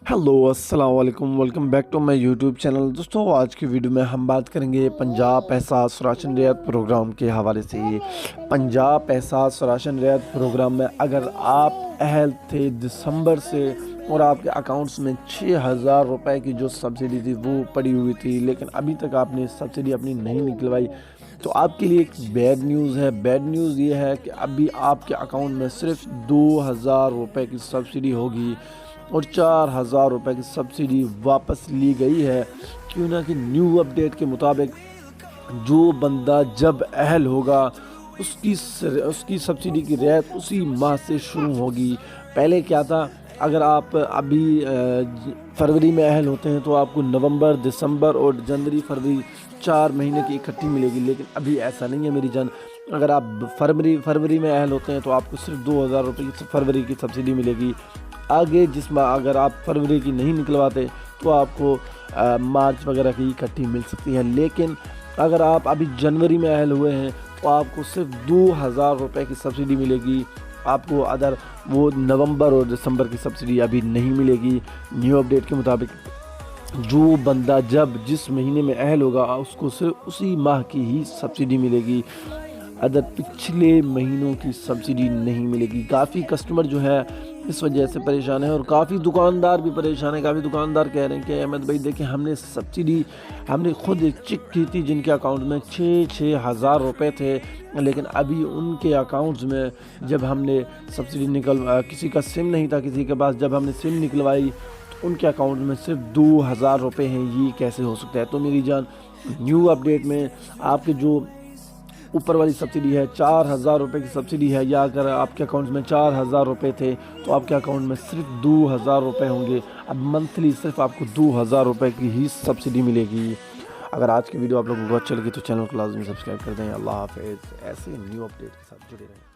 Hello अस्सलाम वालेकुम, welcome back to my YouTube channel. दोस्तों, आज की वीडियो में हम बात करेंगे पंजाब एहसास राशन रियायत प्रोग्राम के हवाले से। पंजाब एहसास राशन रियायत प्रोग्राम में अगर आप अहल थे दिसंबर से और आपके अकाउंट्स में 6,000 रुपए की जो सब्सिडी थी वो पड़ी हुई थी, लेकिन अभी तक आपने सब्सिडी अपनी नहीं निकलवाई, तो आपके लिए एक बैड न्यूज़ है। बैड न्यूज़ ये है कि अभी आपके अकाउंट में सिर्फ 2,000 रुपए की सब्सिडी होगी और 4,000 रुपए की सब्सिडी वापस ली गई है। क्यों ना कि न्यू अपडेट के मुताबिक जो बंदा जब अहल होगा उसकी सब्सिडी की रियायत उसी माह से शुरू होगी। पहले क्या था, अगर आप अभी फरवरी में अहल होते हैं तो आपको नवंबर, दिसंबर और जनवरी, फरवरी 4 महीने की इकट्ठी मिलेगी, लेकिन अभी ऐसा नहीं है मेरी जान। अगर आप फरवरी में अहल होते हैं तो आपको सिर्फ 2,000 रुपये की फरवरी की सब्सिडी मिलेगी। आगे जिसमें अगर आप फरवरी की नहीं निकलवाते तो आपको मार्च वगैरह की इकट्ठी मिल सकती है। लेकिन अगर आप अभी जनवरी में अहल हुए हैं तो आपको सिर्फ 2,000 रुपये की सब्सिडी मिलेगी। आपको अदर वो नवंबर और दिसंबर की सब्सिडी अभी नहीं मिलेगी। न्यू अपडेट के मुताबिक जो बंदा जब जिस महीने में अहल होगा उसको सिर्फ उसी माह की ही सब्सिडी मिलेगी, अदर पिछले महीनों की सब्सिडी नहीं मिलेगी। काफ़ी कस्टमर जो है इस वजह से परेशान है और काफ़ी दुकानदार भी परेशान है। काफ़ी दुकानदार कह रहे हैं कि अहमद भाई देखें, हमने खुद एक चेक की थी जिनके अकाउंट में 6-6 हज़ार रुपये थे, लेकिन अभी उनके अकाउंट्स में जब हमने सब्सिडी किसी का सिम नहीं था किसी के पास, जब हमने सिम निकलवाई तो उनके अकाउंट में सिर्फ 2,000 रुपये हैं। ये कैसे हो सकता है? तो मेरी जान, न्यू अपडेट में आपके जो ऊपर वाली सब्सिडी है 4,000 रुपये की सब्सिडी है, या अगर आपके अकाउंट में 4,000 रुपये थे तो आपके अकाउंट में सिर्फ 2,000 रुपये होंगे। अब मंथली सिर्फ आपको 2,000 रुपये की ही सब्सिडी मिलेगी। अगर आज की वीडियो आप लोगों को अच्छी लगी तो चैनल को लाजमी सब्सक्राइब कर दें। अल्लाह हाफ़िज़। ऐसे न्यू अपडेट के साथ जुड़े रहें।